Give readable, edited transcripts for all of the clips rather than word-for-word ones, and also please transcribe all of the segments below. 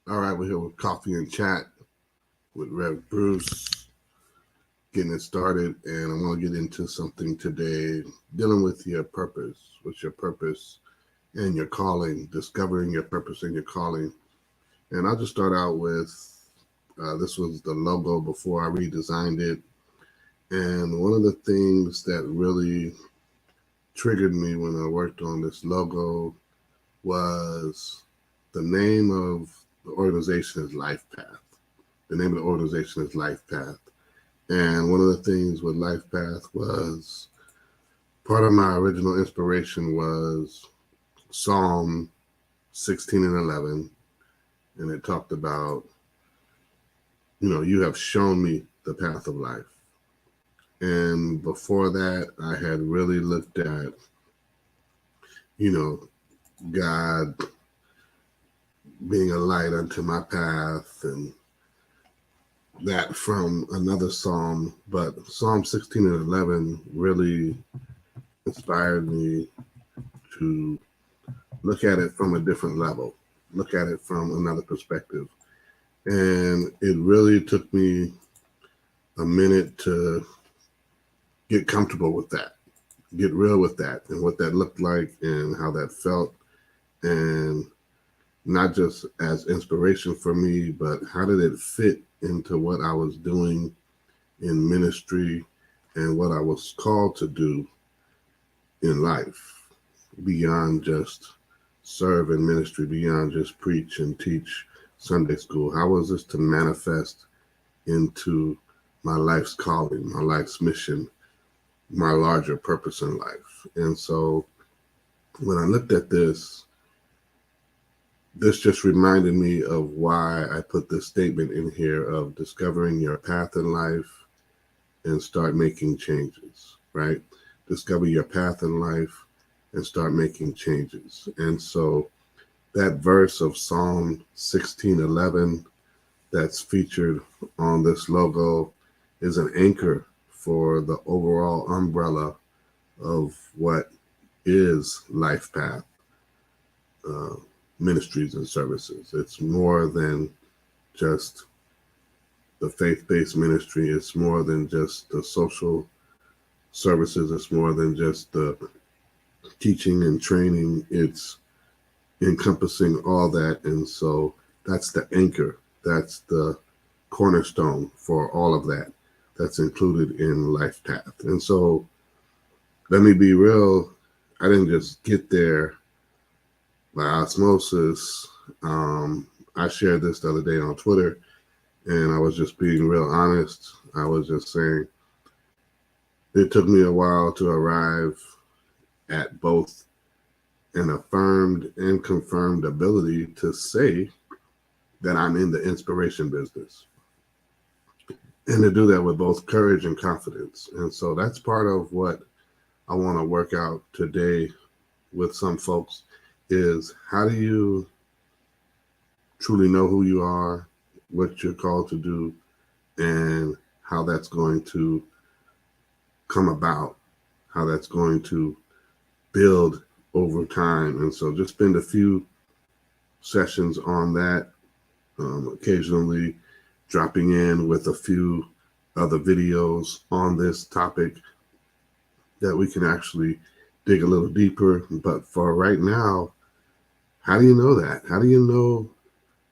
All right, we're here with Coffee and Chat with Rev Bruce, getting it started. And I want to get into something today dealing with your purpose. What's your purpose and your calling, discovering your purpose and your calling. And I'll just start out with this was the logo before I redesigned it. And one of the things that really triggered me when I worked on this logo was the name of the organization is Life Path. The name of the organization is Life Path. And one of the things with Life Path was part of my original inspiration was Psalm 16 and 11. And it talked about, you have shown me the path of life. And before that, I had really looked at, God being a light unto my path and that from another psalm, but Psalm 16 and 11 really inspired me to look at it from a different level, look at it from another perspective. And it really took me a minute to get comfortable with that, get real with that, and what that looked like and how that felt. And not just as inspiration for me, but how did it fit into what I was doing in ministry and what I was called to do in life beyond just serve in ministry, beyond just preach and teach Sunday school. How was this to manifest into my life's calling, my life's mission, my larger purpose in life? And so when I looked at this just reminded me of why I put this statement in here of discovering your path in life and start making changes, right? Discover your path in life and start making changes. And so that verse of Psalm 16:11 that's featured on this logo is an anchor for the overall umbrella of what is Life Path ministries and services. It's more than just the faith-based ministry. It's more than just the social services. It's more than just the teaching and training. It's encompassing all that. And so that's the anchor. That's the cornerstone for all of that. That's included in Life Path. And so let me be real. I didn't just get there by osmosis. I shared this the other day on Twitter, and I was just being real honest. I was just saying it took me a while to arrive at both an affirmed and confirmed ability to say that I'm in the inspiration business, and to do that with both courage and confidence. And so that's part of what I want to work out today with some folks is how do you truly know who you are, what you're called to do, and how that's going to come about, how that's going to build over time. And so just spend a few sessions on that, occasionally dropping in with a few other videos on this topic that we can actually dig a little deeper. But for right now, how do you know that? How do you know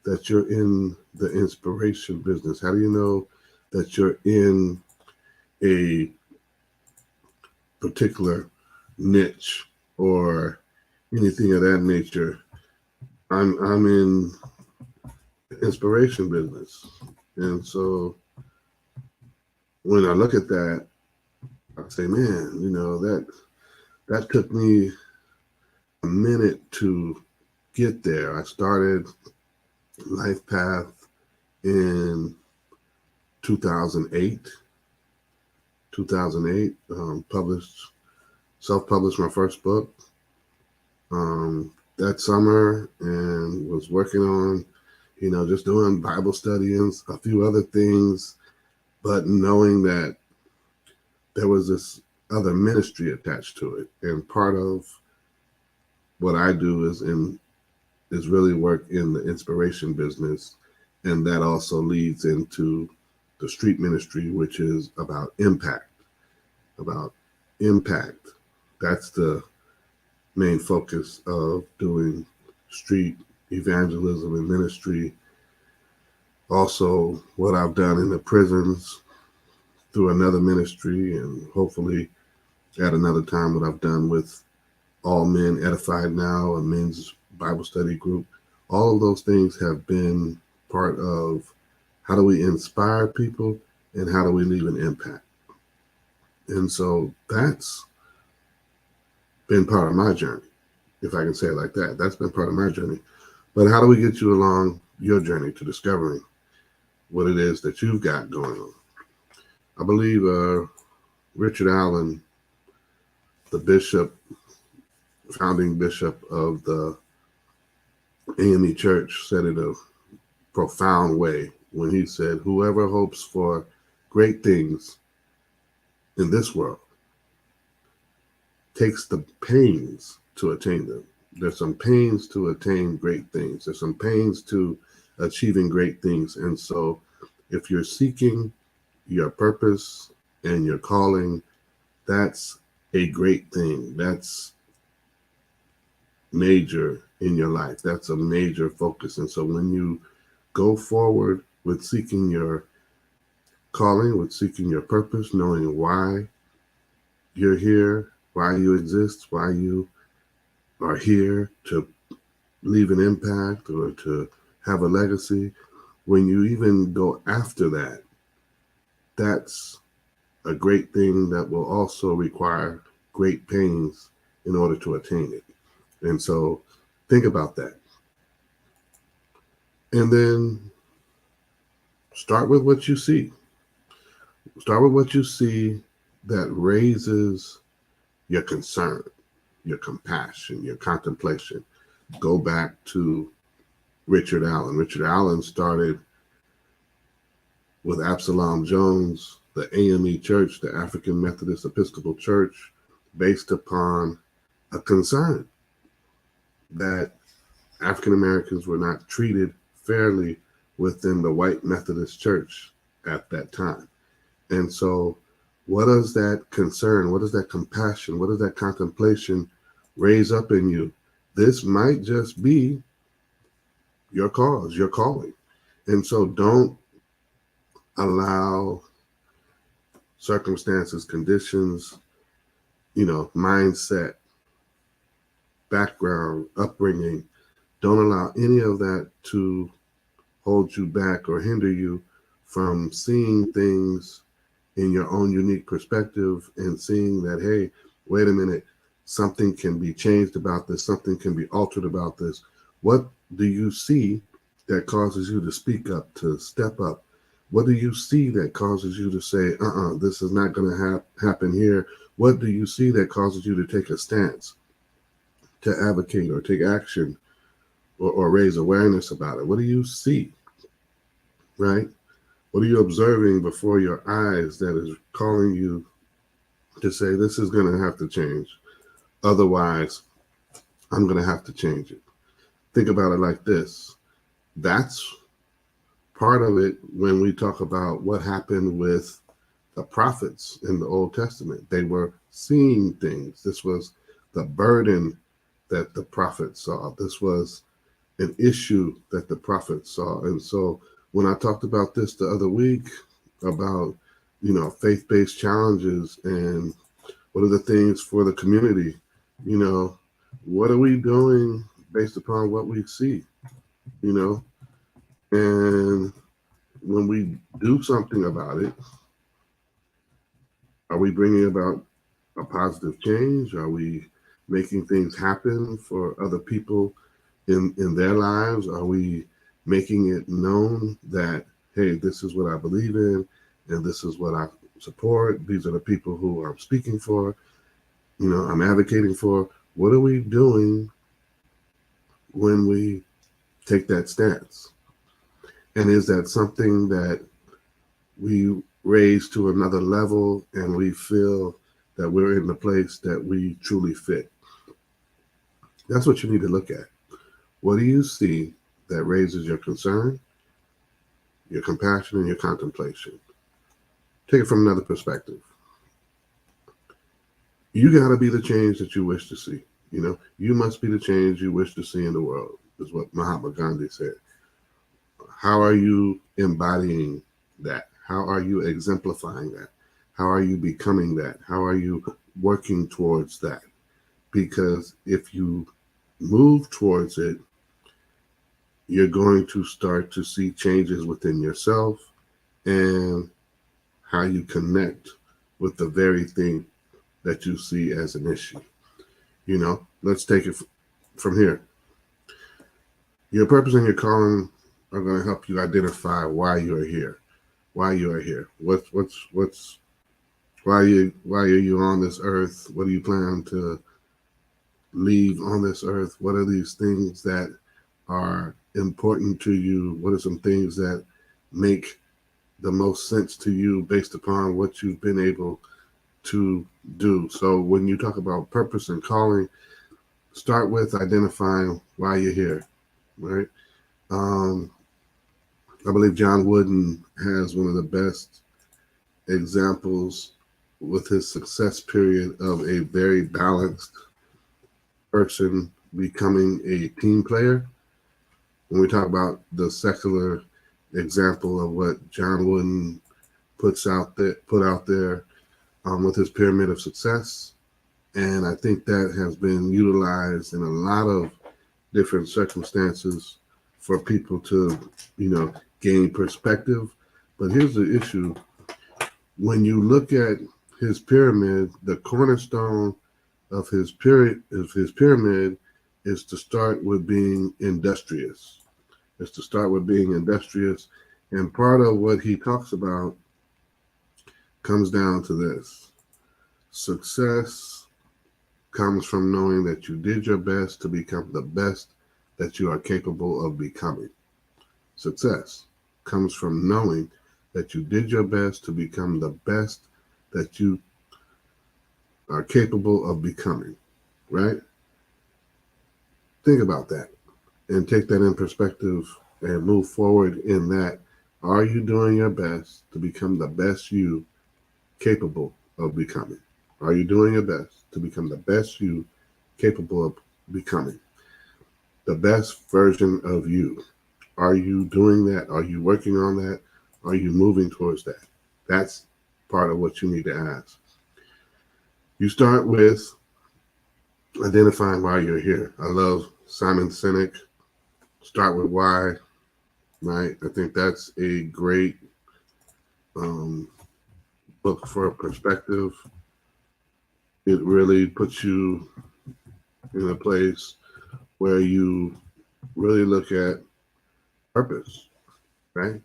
that you're in the inspiration business? How do you know that you're in a particular niche or anything of that nature? I'm in the inspiration business. And so when I look at that, I say, man, that took me a minute to get there. I started Life Path in 2008. Self-published my first book that summer, and was working on, just doing Bible study and a few other things, but knowing that there was this other ministry attached to it. And part of what I do is in is really work in the inspiration business. And that also leads into the street ministry, which is about impact. About impact. That's the main focus of doing street evangelism and ministry. Also, what I've done in the prisons through another ministry, and hopefully at another time, what I've done with All Men Edified Now, a men's Bible study group. All of those things have been part of how do we inspire people and how do we leave an impact. And so that's been part of my journey, if I can say it like that. That's been part of my journey. But how do we get you along your journey to discovering what it is that you've got going on? I believe Richard Allen, the bishop, founding bishop of the AME Church, said it a profound way when he said, whoever hopes for great things in this world takes the pains to attain them. There's some pains to attain great things. There's some pains to achieving great things. And so if you're seeking your purpose and your calling, that's a great thing. That's major in your life. That's a major focus. And so when you go forward with seeking your calling, with seeking your purpose, knowing why you're here, why you exist, why you are here to leave an impact or to have a legacy, when you even go after that, that's a great thing that will also require great pains in order to attain it. And so think about that. And then start with what you see. Start with what you see that raises your concern, your compassion, your contemplation. Go back to Richard Allen. Richard Allen started with Absalom Jones, the AME Church, the African Methodist Episcopal Church, based upon a concern that African Americans were not treated fairly within the white Methodist Church at that time. And so what does that concern, what does that compassion, what does that contemplation raise up in you? This might just be your cause, your calling. And so don't allow circumstances, conditions, mindset, background, upbringing, don't allow any of that to hold you back or hinder you from seeing things in your own unique perspective and seeing that, hey, wait a minute, something can be changed about this, something can be altered about this. What do you see that causes you to speak up, to step up? What do you see that causes you to say, this is not going to happen here? What do you see that causes you to take a stance, to advocate or take action or raise awareness about it? What do you see, right? What are you observing before your eyes that is calling you to say, this is going to have to change? Otherwise, I'm going to have to change it. Think about it like this. That's part of it when we talk about what happened with the prophets in the Old Testament. They were seeing things. This was the burden that the prophets saw. This was an issue that the prophets saw. And so when I talked about this the other week about, faith-based challenges and what are the things for the community, what are we doing based upon what we see, and when we do something about it, are we bringing about a positive change? Are we making things happen for other people in their lives? Are we making it known that, hey, this is what I believe in and this is what I support? These are the people who I'm speaking for, I'm advocating for. What are we doing when we take that stance? And is that something that we raise to another level and we feel that we're in the place that we truly fit? That's what you need to look at. What do you see that raises your concern, your compassion, and your contemplation? Take it from another perspective. You got to be the change that you wish to see. You must be the change you wish to see in the world, is what Mahatma Gandhi said. How are you embodying that? How are you exemplifying that? How are you becoming that? How are you working towards that? Because if you move towards it, you're going to start to see changes within yourself and how you connect with the very thing that you see as an issue. Let's take it from here. Your purpose and your calling are going to help you identify why you're here. Why you are here. Why are you on this earth? What do you plan to leave on this earth? What are these things that are important to you? What are some things that make the most sense to you based upon what you've been able to do? So when you talk about purpose and calling, start with identifying why you're here, right? I believe John Wooden has one of the best examples with his success period of a very balanced person becoming a team player. When we talk about the secular example of what John Wooden put out there with his pyramid of success, and I think that has been utilized in a lot of different circumstances for people to, gain perspective. But here's the issue. When you look at his pyramid, the cornerstone of his pyramid is to start with being industrious. And part of what he talks about comes down to this. Success comes from knowing that you did your best to become the best that you are capable of becoming. Success comes from knowing that you did your best to become the best that you are capable of becoming, right? Think about that and take that in perspective and move forward in that. Are you doing your best to become the best you capable of becoming? Are you doing your best to become the best you capable of becoming? The best version of you. Are you doing that? Are you working on that? Are you moving towards that? That's part of what you need to ask. You start with identifying why you're here. I love Simon Sinek. Start with why, right? I think that's a great book for a perspective. It really puts you in a place where you really look at purpose, right?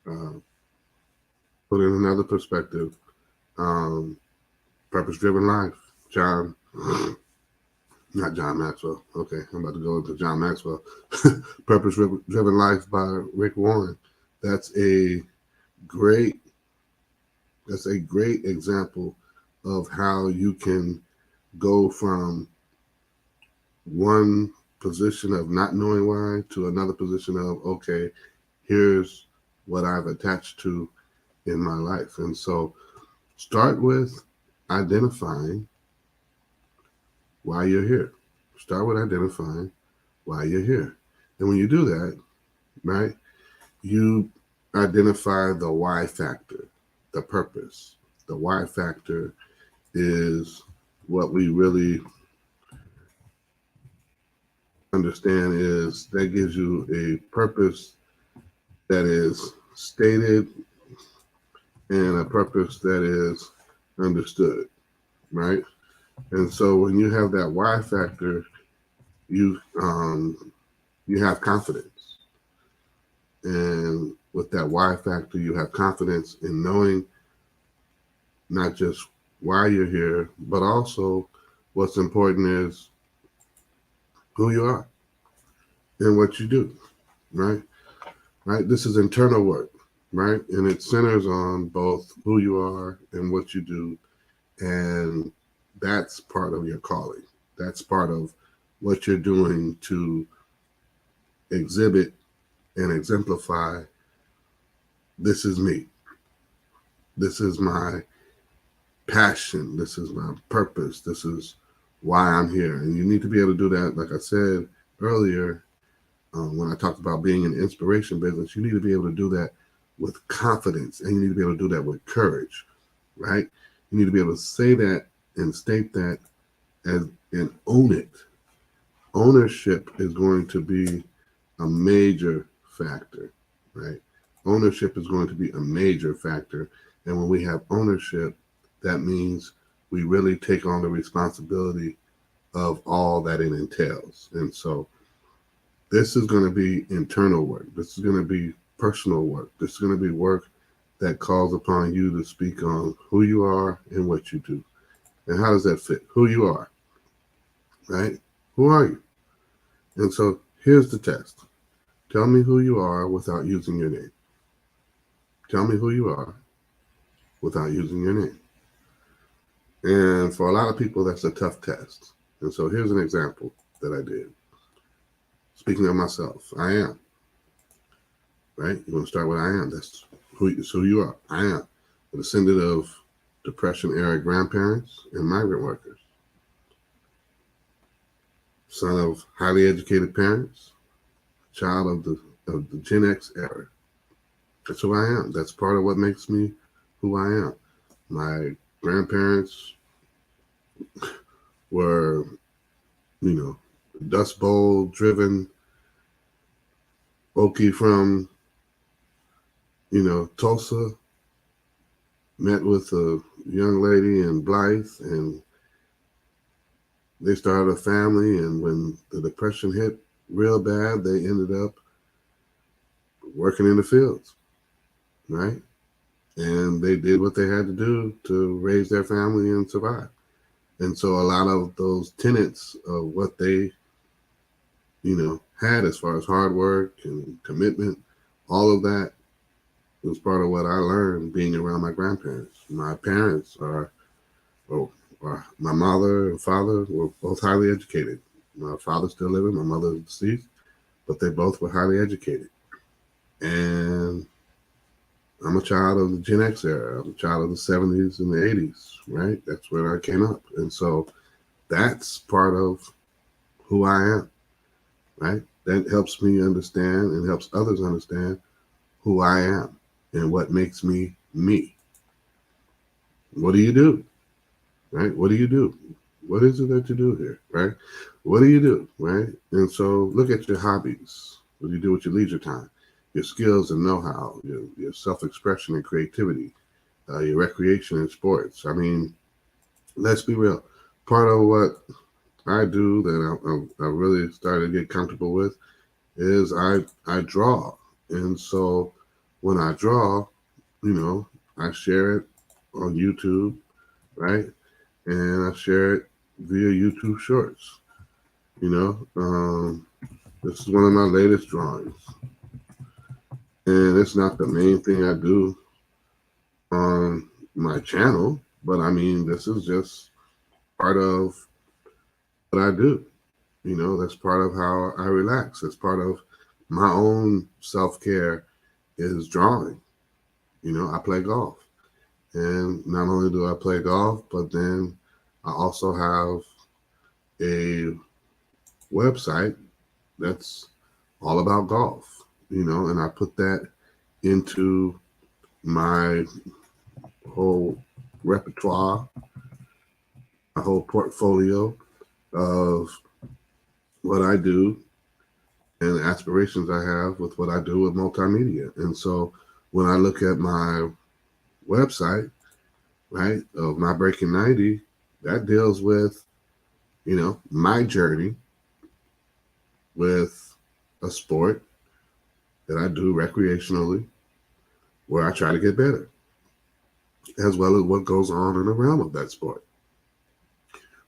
Put in another perspective. Purpose-driven life. Not John Maxwell. Okay, I'm about to go into John Maxwell. Purpose-driven life by Rick Warren. That's a great example of how you can go from one position of not knowing why to another position of, okay, here's what I've attached to in my life. And so start with identifying why you're here. Start with identifying why you're here. And when you do that, right, you identify the why factor, the purpose. The why factor is what we really understand is that gives you a purpose that is stated and a purpose that is understood, right? And so when you have that why factor, you have confidence. And with that why factor, you have confidence in knowing not just why you're here, but also what's important is who you are and what you do, right? Right? This is internal work, right? And it centers on both who you are and what you do. And that's part of your calling. That's part of what you're doing to exhibit and exemplify, this is me. This is my passion. This is my purpose. This is why I'm here. And you need to be able to do that. Like I said earlier, when I talked about being in the inspiration business, you need to be able to do that with confidence, and you need to be able to do that with courage, right? You need to be able to say that and state that and own it. Ownership is going to be a major factor, right? Ownership is going to be a major factor. And when we have ownership, that means we really take on the responsibility of all that it entails. And so this is going to be internal work. This is going to be personal work. This is going to be work that calls upon you to speak on who you are and what you do. And how does that fit? Who you are, right? Who are you? And so here's the test. Tell me who you are without using your name. Tell me who you are without using your name. And for a lot of people, that's a tough test. And so here's an example that I did. Speaking of myself, I am. Right? You want to start with I am. That's who you are. I am. A descendant of Depression-era grandparents and migrant workers. Son of highly educated parents. Child of the Gen X era. That's who I am. That's part of what makes me who I am. My grandparents were, Dust Bowl driven Okie from, Tulsa, met with a young lady in Blythe, and they started a family. And when the Depression hit real bad, they ended up working in the fields, right? And they did what they had to do to raise their family and survive. And so a lot of those tenets of what they, had as far as hard work and commitment, all of that was part of what I learned being around my grandparents. My parents or my mother and father were both highly educated. My father's still living, my mother is deceased, but they both were highly educated. And I'm a child of the Gen X era. I'm a child of the 70s and the 80s, right? That's where I came up. And so that's part of who I am, right? That helps me understand and helps others understand who I am and what makes me me. What do you do, right? What do you do? What is it that you do here, right? What do you do, right? And so look at your hobbies. What do you do with your leisure time? Your skills and know-how, your self-expression and creativity, your recreation and sports. I mean, let's be real. Part of what I do that I really started to get comfortable with is I draw. And so when I draw, I share it on YouTube, right? And I share it via YouTube Shorts. This is one of my latest drawings. And it's not the main thing I do on my channel, but I mean, this is just part of what I do. That's part of how I relax. It's part of my own self-care is drawing. I play golf. And not only do I play golf, but then I also have a website that's all about golf, and I put that into my whole repertoire, my whole portfolio of what I do and the aspirations I have with what I do with multimedia. And so when I look at my website, right, of My Breaking 90, that deals with, my journey with a sport that I do recreationally, where I try to get better, as well as what goes on in the realm of that sport.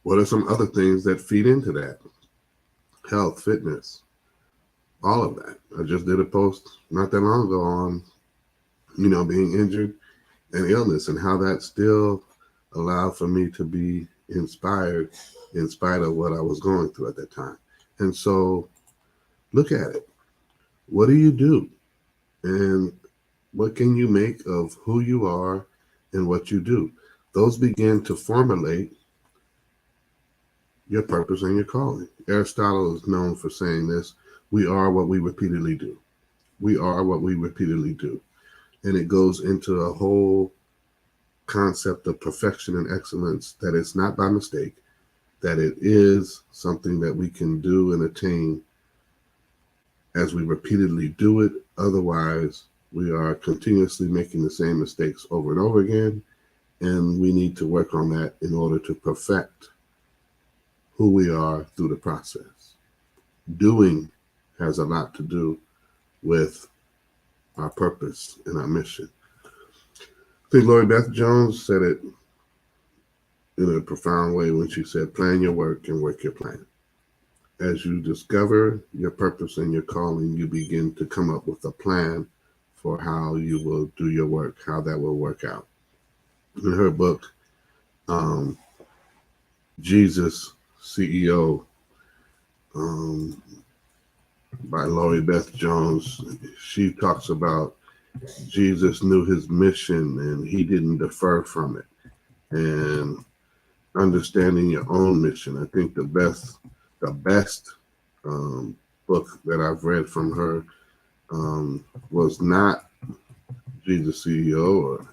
What are some other things that feed into that? Health, fitness, all of that. I just did a post not that long ago on, being injured and illness and how that still allowed for me to be inspired in spite of what I was going through at that time. And so look at it. What do you do? And what can you make of who you are and what you do? Those begin to formulate your purpose and your calling. Aristotle is known for saying this: we are what we repeatedly do. We are what we repeatedly do. And it goes into a whole concept of perfection and excellence, that it's not by mistake, that it is something that we can do and attain as we repeatedly do it. Otherwise, we are continuously making the same mistakes over and over again. And we need to work on that in order to perfect who we are through the process. Doing has a lot to do with our purpose and our mission. I think Lori Beth Jones said it in a profound way when she said, plan your work and work your plan. As you discover your purpose and your calling, you begin to come up with a plan for how you will do your work, how that will work out. In her book, Jesus CEO, by Lori Beth Jones, she talks about Jesus knew his mission and he didn't defer from it. And understanding your own mission. I think the best book that I've read from her was not Jesus CEO or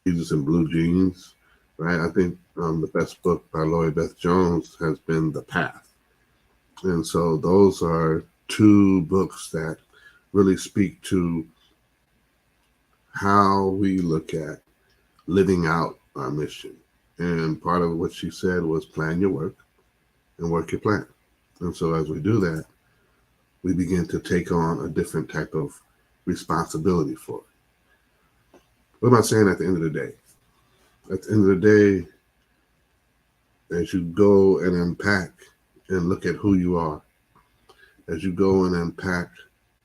Jesus in Blue Jeans, right? I think the best book by Lori Beth Jones has been The Path. And so those are two books that really speak to how we look at living out our mission. And part of what she said was plan your work and work your plan. And so as we do that, we begin to take on a different type of responsibility for it. What am I saying at the end of the day? At the end of the day, as you go and unpack and look at who you are, as you go and unpack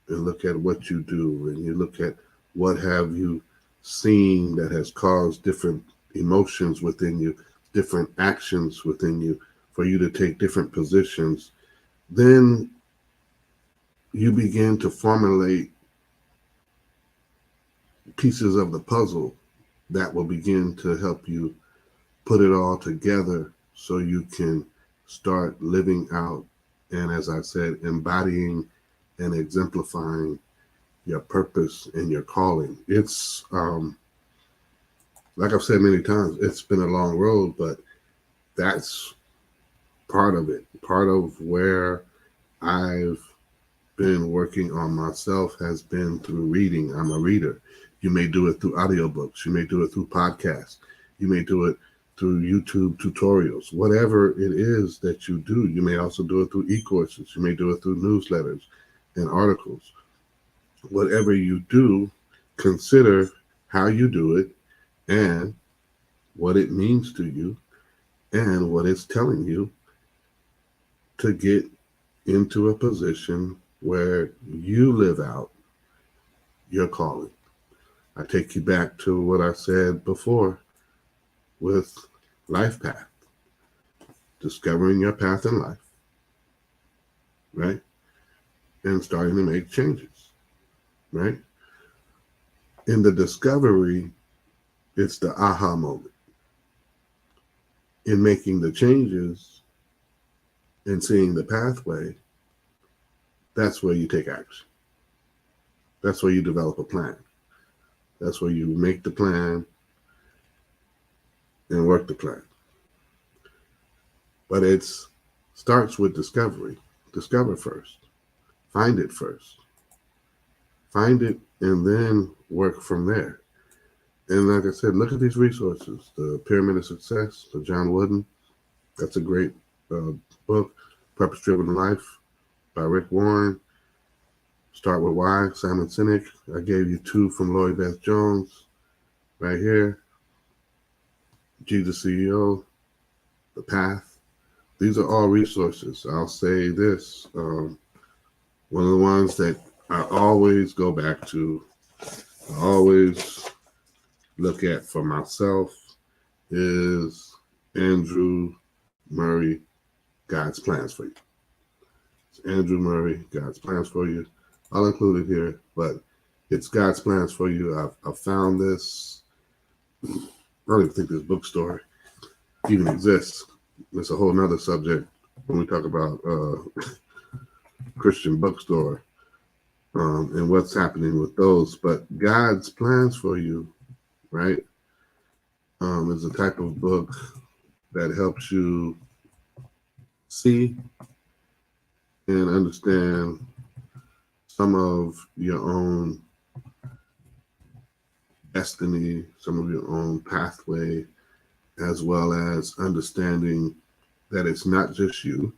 and look at what you do, and you look at what have you seen that has caused different emotions within you, different actions within you, for you to take different positions, then you begin to formulate pieces of the puzzle that will begin to help you put it all together so you can start living out and, as I said, embodying and exemplifying your purpose and your calling. It's like I've said many times, it's been a long road, but that's part of it. Part of where I've been working on myself has been through reading. I'm a reader. You may do it through audiobooks. You may do it through podcasts. You may do it through YouTube tutorials. Whatever it is that you do, you may also do it through e-courses. You may do it through newsletters and articles. Whatever you do, consider how you do it and what it means to you and what it's telling you to get into a position where you live out your calling. I take you back to what I said before with life path, discovering your path in life, right? And starting to make changes, right? In the discovery, it's the aha moment. In making the changes and seeing the pathway, that's where you take action. That's where you develop a plan. That's where you make the plan and work the plan. But it starts with discovery. Discover first. Find it first. Find it and then work from there. And like I said, look at these resources. The Pyramid of Success by John Wooden. That's a great book. Purpose Driven Life by Rick Warren. Start with Why, Simon Sinek. I gave you two from Lori Beth Jones right here. Jesus CEO, The Path. These are all resources. I'll say this. One of the ones that I always go back to, I always look at for myself, is Andrew Murray, God's Plans for You. It's Andrew Murray, God's Plans for You. I'll include it here, but it's God's Plans for You. I've found this. I don't even think this bookstore even exists. It's a whole nother subject when we talk about Christian bookstore and what's happening with those. But God's Plans for You, right, is a type of book that helps you see and understand some of your own destiny, some of your own pathway, as well as understanding that it's not just you,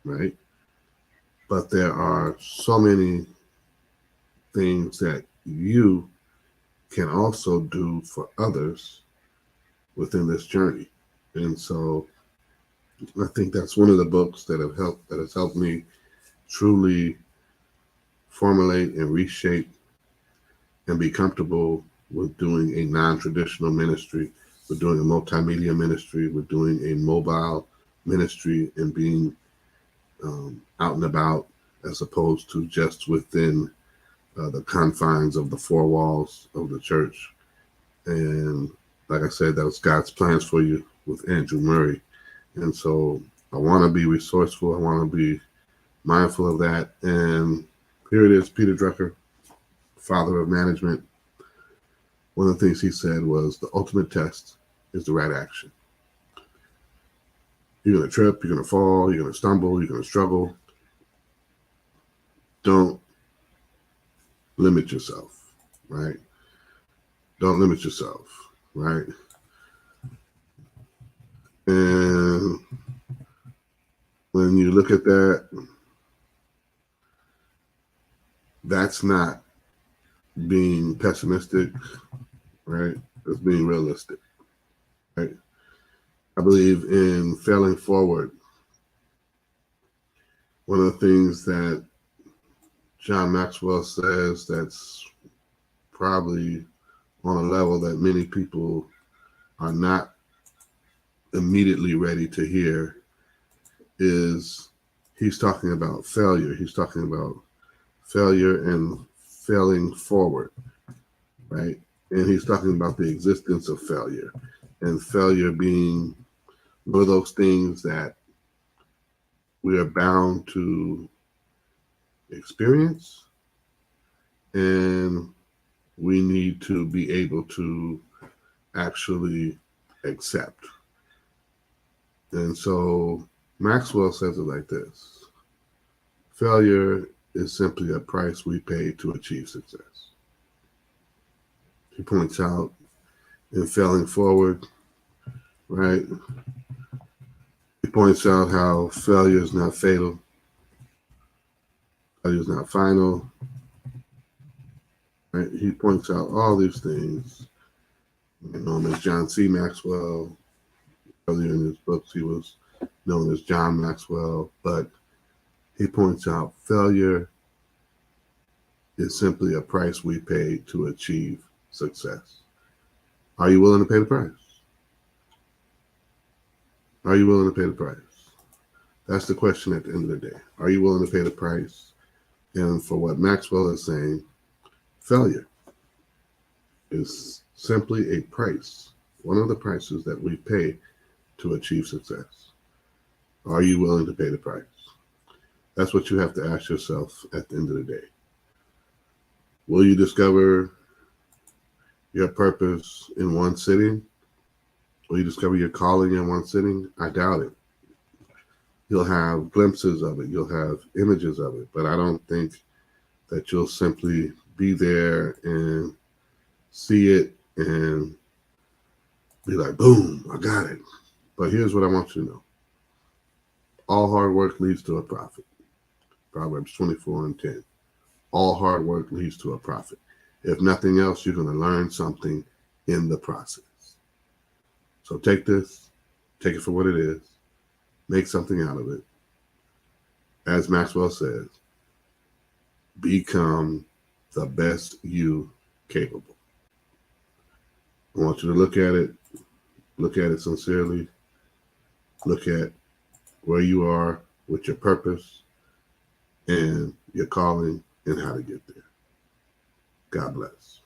right? But there are so many things that you can also do for others within this journey. And so I think that's one of the books that has helped me truly formulate and reshape and be comfortable with doing a non-traditional ministry, with doing a multimedia ministry, with doing a mobile ministry, and being out and about as opposed to just within the confines of the four walls of the church. And like I said, that was God's Plans for You with Andrew Murray. And so I want to be resourceful. I want to be mindful of that. And here it is, Peter Drucker, father of management. One of the things he said was the ultimate test is the right action. You're going to trip, you're going to fall, you're going to stumble, you're going to struggle. Don't limit yourself, right? Don't limit yourself, right? And when you look at that, that's not being pessimistic, right? It's being realistic, right? I believe in failing forward. One of the things that John Maxwell says that's probably on a level that many people are not immediately ready to hear is he's talking about failure. He's talking about failure and failing forward, right? And he's talking about the existence of failure and failure being one of those things that we are bound to experience, and we need to be able to actually accept. And so Maxwell says it like this: failure is simply a price we pay to achieve success. He points out in failing forward, right? He points out how failure is not fatal, failure is not final, right? He points out all these things. Known as John C. Maxwell. Earlier in his books, he was known as John Maxwell, but he points out failure is simply a price we pay to achieve success. Are you willing to pay the price? Are you willing to pay the price? That's the question at the end of the day. Are you willing to pay the price? And for what Maxwell is saying, failure is simply a price, one of the prices that we pay to achieve success. Are you willing to pay the price? That's what you have to ask yourself at the end of the day. Will you discover your purpose in one sitting? Will you discover your calling in one sitting? I doubt it. You'll have glimpses of it. You'll have images of it. But I don't think that you'll simply be there and see it and be like, boom, I got it. But here's what I want you to know. All hard work leads to a profit. Proverbs 24:10. All hard work leads to a profit. If nothing else, you're going to learn something in the process. So take this, take it for what it is, make something out of it. As Maxwell says, become the best you capable. I want you to look at it sincerely, look at where you are with your purpose and your calling, and how to get there. God bless.